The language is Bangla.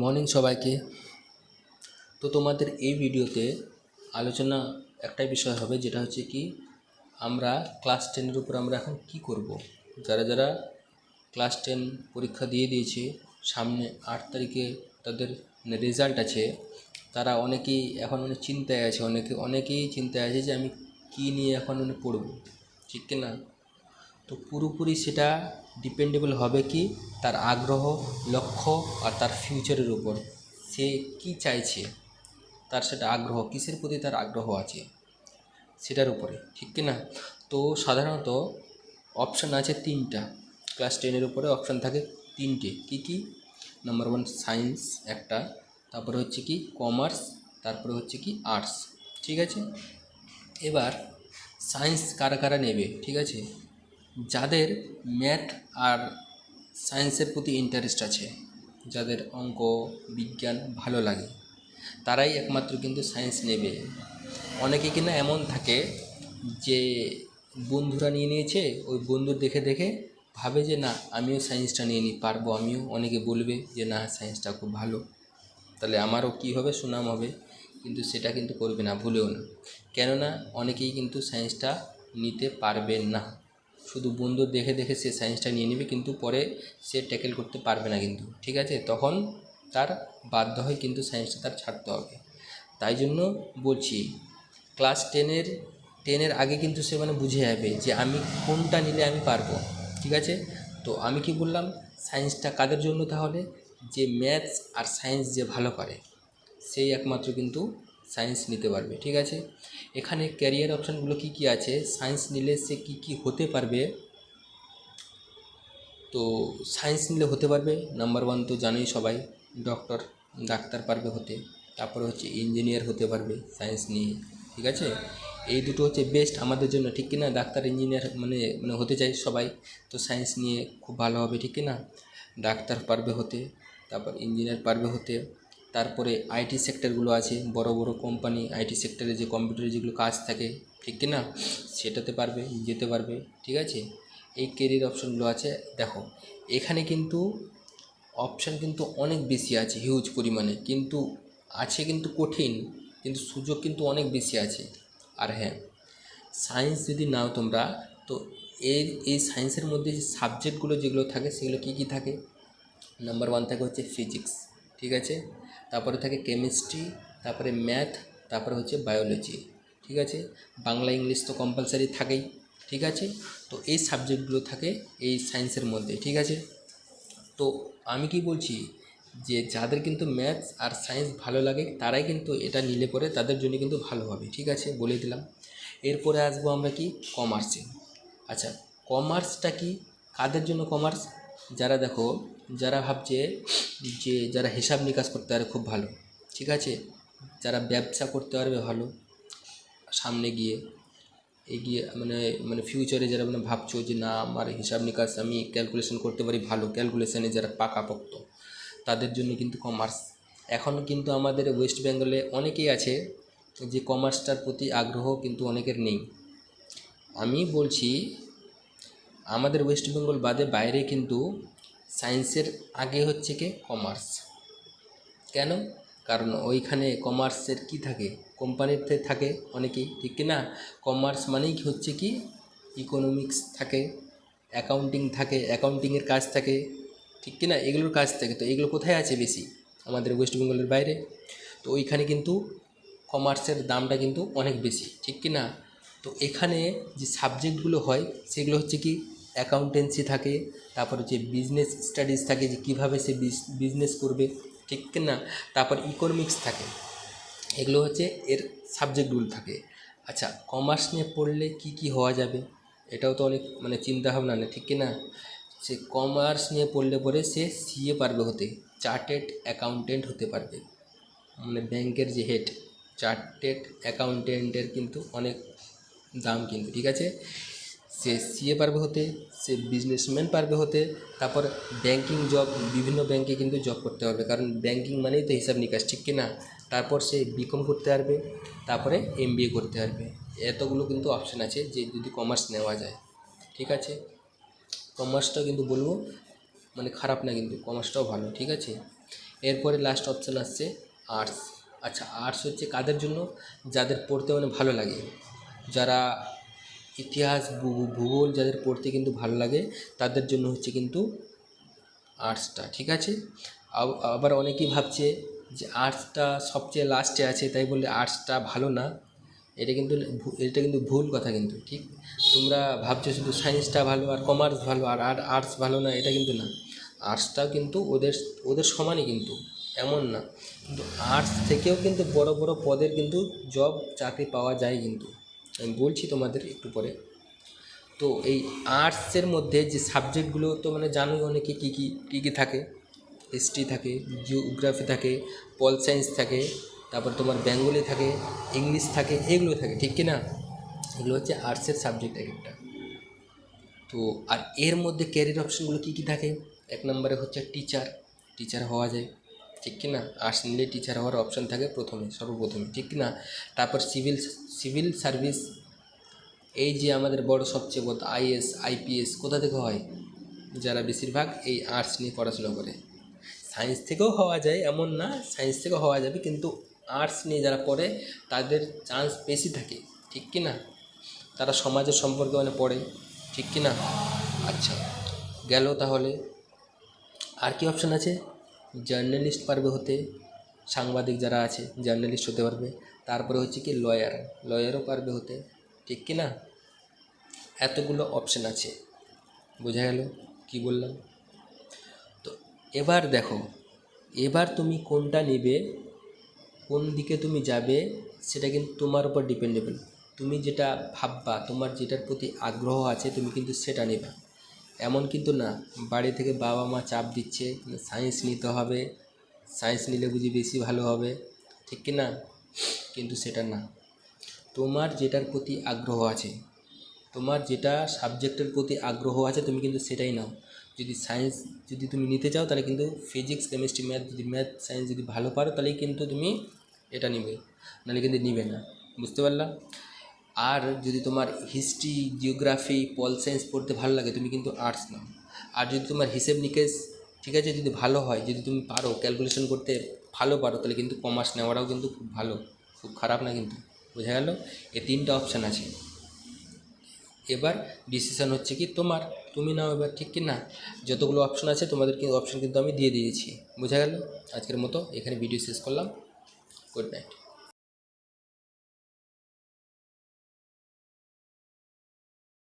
মর্নিং সবাইকে। তো তোমাদের এই ভিডিওতে আলোচনা একটাই বিষয় হবে, যেটা হচ্ছে কি আমরা ক্লাস 10-এর উপর আমরা এখন কি করব। যারা যারা ক্লাস 10 পরীক্ষা দিয়ে দিয়েছে, সামনে 8 তারিখে তাদের রেজাল্ট আছে, তারা অনেকেই এখন চিন্তায় আছে, অনেকেই চিন্তায় আছে যে আমি কি নিয়ে এখন পড়ব, ঠিক কি না। তো পুরোপুরি সেটা ডিপেন্ডেবল হবে কি তার আগ্রহ, লক্ষ্য আর তার ফিউচারের উপর। সে কি চাইছে, তার সেটা আগ্রহ, কিসের প্রতি তার আগ্রহ আছে সেটার উপরে, ঠিক কি না। তো সাধারণত অপশান আছে 3টা। ক্লাস 10-এর উপরে অপশান থাকে 3টে। কি নাম্বার 1 সায়েন্স একটা, তারপরে হচ্ছে কি কমার্স, তারপরে হচ্ছে কি আর্টস, ঠিক আছে। এবার সায়েন্স কারা কারা নেবে, ঠিক আছে। যাদের ম্যাথ আর সায়েন্সের প্রতি ইন্টারেস্ট আছে, যাদের অঙ্ক বিজ্ঞান ভালো লাগে, তারাই একমাত্র কিন্তু সায়েন্স নেবে। অনেকে কিনা এমন থাকে যে বন্ধুরা নিয়ে নিয়েছে, ওই বন্ধুর দেখে দেখে ভাবে যে না আমিও সায়েন্সটা নিয়ে নিই, পারবো আমিও। অনেকে বলবে যে না সায়েন্সটা খুব ভালো, তাহলে আমারও কি হবে, সুনাম হবে। কিন্তু সেটা কিন্তু করবে না, ভুলেও না। কেননা অনেকেই কিন্তু সায়েন্সটা নিতে পারবে না। শুধু বন্ধুর দেখে দেখে সে সায়েন্সটা নিয়ে নেবে, কিন্তু পরে সে ট্যাকেল করতে পারবে না কিন্তু, ঠিক আছে। তখন তার বাধ্য হয়ে কিন্তু সায়েন্সটা তার ছাড়তে হবে। তাই জন্য বলছি ক্লাস 10-এর আগে কিন্তু সে বুঝে যাবে যে আমি কোনটা নিলে আমি পারবো, ঠিক আছে। তো আমি কি বললাম, সায়েন্সটা কাদের জন্য তাহলে, যে ম্যাথস আর সায়েন্স যে ভালো পারে সেই একমাত্র কিন্তু সায়েন্স নিতে পারবে, ঠিক আছে। এখানে ক্যারিয়ার অপশানগুলো কি আছে, সায়েন্স নিলে সে কি হতে পারবে। তো সায়েন্স নিলে হতে পারবে নাম্বার 1 তো জানোই সবাই, ডক্টর, ডাক্তার পারবে হতে। তারপরে হচ্ছে ইঞ্জিনিয়ার হতে পারবে সায়েন্স নিয়ে, ঠিক আছে। এই দুটো হচ্ছে বেস্ট আমাদের জন্য, ঠিক কিনা। ডাক্তার ইঞ্জিনিয়ার হতে চাই সবাই, তো সায়েন্স নিয়ে খুব ভালো হবে, ঠিক কিনা। ডাক্তার পারবে হতে, তারপর ইঞ্জিনিয়ার পারবে হতে। তারপরে আইটি সেক্টরগুলো আছে, বড় বড় কোম্পানি, আইটি সেক্টরে যে কম্পিউটারে যেগুলো কাজ থাকে, ঠিক কিনা, সেটাতে পারবে, যেতে পারবে, ঠিক আছে। এই কেরিয়ার অপশানগুলো আছে। দেখো এখানে কিন্তু অপশান কিন্তু অনেক বেশি আছে, হিউজ পরিমাণে কিন্তু আছে, কিন্তু কঠিন, কিন্তু সুযোগ কিন্তু অনেক বেশি আছে। আর হ্যাঁ, সায়েন্স যদি নাও তোমরা, তো এই সায়েন্সের মধ্যে যে সাবজেক্টগুলো যেগুলো থাকে সেগুলো কি থাকে, নাম্বার 1 থাকে হচ্ছে ফিজিক্স, ঠিক আছে। তারপরে থাকে কেমিস্ট্রি, তারপরে ম্যাথ, তারপরে হচ্ছে বায়োলজি, ঠিক আছে। বাংলা ইংলিশ তো কম্পালসারি থাকেই, ঠিক আছে। তো এই সাবজেক্টগুলো থাকে এই সায়েন্সের মধ্যে, ঠিক আছে। তো আমি কি বলছি, যে যাদের কিন্তু ম্যাথস আর সায়েন্স ভালো লাগে তারাই কিন্তু এটা নিলে পরে তাদের জন্য কিন্তু ভালো হবে, ঠিক আছে, বলে দিলাম। এরপরে আসবো আমরা কি কমার্সে। আচ্ছা, কমার্সটা কি, কাদের জন্য কমার্স, যারা দেখো, যারা ভাবছে যে যারা হিসাব নিকাশ করতে পারে খুব ভালো, ঠিক আছে, যারা ব্যবসা করতে পারবে ভালো সামনে গিয়ে, এগিয়ে ফিউচারে যারা ভাবছো যে না আমার হিসাব নিকাশ আমি ক্যালকুলেশন করতে পারি ভালো, ক্যালকুলেশনে যারা পাকাপোক্ত, তাদের জন্য কিন্তু কমার্স। এখন কিন্তু আমাদের ওয়েস্ট বেঙ্গলে অনেকেই আছে যে কমার্সটার প্রতি আগ্রহ কিন্তু অনেকের নেই। আমি বলছি আমাদের ওয়েস্ট বেঙ্গল বাদে বাইরে কিন্তু সায়েন্সের আগে হচ্ছে কি কমার্স। কেন, কারণ ওইখানে কমার্সের কি থাকে, কোম্পানিতে থাকে অনেকেই, ঠিক কি না। কমার্স মানেই হচ্ছে কি ইকোনমিক্স থাকে, অ্যাকাউন্টিং থাকে, অ্যাকাউন্টিংয়ের কাজ থাকে, ঠিক কি না, এগুলোর কাজ থাকে। তো এগুলো কোথায় আছে বেশি, আমাদের ওয়েস্ট বেঙ্গলের বাইরে। তো ওইখানে কিন্তু কমার্সের দামটা কিন্তু অনেক বেশি, ঠিক কি না। তো এখানে যে সাবজেক্টগুলো হয় সেগুলো হচ্ছে কি অ্যাকাউন্টেন্সি থাকে, তারপর হচ্ছে বিজনেস স্টাডিজ থাকে, যে কীভাবে সে বিজনেস করবে, ঠিক কি না। তারপর ইকোনমিক্স থাকে, এগুলো হচ্ছে এর সাবজেক্টগুলো থাকে। আচ্ছা, কমার্স নিয়ে পড়লে কি হওয়া যাবে, এটাও তো অনেক চিন্তাভাবনা নেই, ঠিক কি না। সে কমার্স নিয়ে পড়লে পরে সে সিএ পারবে হতে, চার্টেড অ্যাকাউন্টেন্ট হতে পারবে, ব্যাংকের যে হেড, চার্টেড অ্যাকাউন্টেন্টের কিন্তু অনেক দাম কিন্তু, ঠিক আছে। সে সিএ পারবে হতে, সে বিজনেসম্যান পারবে হতে। তারপর ব্যাংকিং জব, বিভিন্ন ব্যাংকে কিন্তু জব করতে পারবে, কারণ ব্যাংকিং মানেই তো হিসাব নিকাশ, ঠিক কি না। তারপর সে বিকম করতে পারবে, তারপরে এমবিএ করতে পারবে। এতগুলো কিন্তু অপশান আছে যে যদি কমার্স নেওয়া যায়, ঠিক আছে। কমার্সটাও কিন্তু বলবো খারাপ না, কিন্তু কমার্সটাও ভালো, ঠিক আছে। এরপরে লাস্ট অপশান আসছে আর্টস। আচ্ছা, আর্টস হচ্ছে কাদের জন্য? যাদের পড়তে মানে ভালো লাগে, যারা ইতিহাস ভূগোল যাদের পড়তে কিন্তু ভালো লাগে তাদের জন্য হচ্ছে কিন্তু আর্টসটা, ঠিক আছে। আবার অনেকেই ভাবছে যে আর্টসটা সবচেয়ে লাস্টে আছে তাই বলে আর্টসটা ভালো না। এটা কিন্তু ভুল কথা কিন্তু, ঠিক। তোমরা ভাবছো শুধু সায়েন্সটা ভালো আর কমার্স ভালো আর আর্টস ভালো না, এটা কিন্তু না। আর্টসটাও কিন্তু ওদের ওদের সমানই কিন্তু, এমন না। কিন্তু আর্টস থেকেও কিন্তু বড় বড় পদের কিন্তু জব চাকরি পাওয়া যায় কিন্তু, আমি বলছি তোমাদের একটু পরে। তো এই আর্টসের মধ্যে যে সাবজেক্টগুলো তো মানে জানোই অনেকে কী কী থাকে। হিস্ট্রি থাকে, জিওগ্রাফি থাকে, পল সায়েন্স থাকে, তারপর তোমার বেঙ্গলি থাকে, ইংলিশ থাকে, এগুলো থাকে, ঠিক কি না? এগুলো হচ্ছে আর্টসের সাবজেক্ট এক একটা। তো আর এর মধ্যে ক্যারিয়ার অপশনগুলো কী কী থাকে? এক নম্বরে হচ্ছে টিচার হওয়া যায়, ঠিক কি না? আর্টস নিলে টিচার হওয়ার অপশান থাকে সর্বপ্রথমে, ঠিক কি না? তারপর সিভিল সার্ভিস, এই যে আমাদের বড় সবচেয়ে বড় আইএস আইপিএস কোথা থেকে হয়? যারা বেশিরভাগ এই আর্টস নিয়ে পড়াশোনা করে। সায়েন্স থেকেও হওয়া যায় এমন না, সায়েন্স থেকেও হওয়া যাবে, কিন্তু আর্টস নিয়ে যারা পড়ে তাদের চান্স বেশি থাকে, ঠিক কি না? তারা সমাজের সম্পর্কে মানে পড়ে, ঠিক কি না? আচ্ছা, গেল তাহলে। আর কি অপশান আছে? জার্নালিস্ট পারবে হতে, সাংবাদিক যারা আছে জার্নালিস্ট হতে পারবে। তারপরে হচ্ছে কি লয়ারও পারবে হতে, ঠিক কি না? এতগুলো অপশান আছে, বোঝা গেল কি বললাম? তো এবার দেখো, এবার তুমি কোনটা নেবে, কোন দিকে তুমি যাবে, সেটা কিন্তু তোমার উপর ডিপেন্ডেবল। তুমি যেটা ভাববা, তোমার যেটার প্রতি আগ্রহ আছে তুমি কিন্তু সেটা নেবা। এমন কিন্তু না বাড়ি থেকে বাবা মা চাপ দিচ্ছে সায়েন্স নিতে হবে, সায়েন্স নিলে বুঝি বেশি ভালো হবে, ঠিক কি না? কিন্তু সেটা না। তোমার যেটার প্রতি আগ্রহ আছে, তোমার যেটা সাবজেক্টের প্রতি আগ্রহ আছে তুমি কিন্তু সেটাই নাও। যদি সায়েন্স যদি তুমি নিতে চাও তাহলে কিন্তু ফিজিক্স কেমিস্ট্রি ম্যাথ সায়েন্স যদি ভালো পারো তাহলেই কিন্তু তুমি এটা নিবে, নাহলে কিন্তু নিবে না। বুঝতে পারলাম? আর যদি তোমার হিস্ট্রি জিওগ্রাফি পল সায়েন্স পড়তে ভালো লাগে তুমি কিন্তু আর্টস নাও। আর যদি তোমার হিসেব নিকেশ ঠিক আছে যদি ভালো হয়, যদি তুমি পারো ক্যালকুলেশন করতে ভালো পারো, তাহলে কিন্তু কমার্স নেওয়াটাও কিন্তু খুব ভালো, খুব খারাপ না কিন্তু। বোঝা গেল? এই তিনটা অপশান আছে। এবার ডিসিশান হচ্ছে কি তোমার, তুমি নাও এবার, ঠিক কি না? যতগুলো অপশন আছে তোমাদের কিন্তু অপশন কিন্তু আমি দিয়ে দিয়েছি। বোঝা গেল? আজকের মতো এখানে ভিডিও শেষ করলাম। Good night.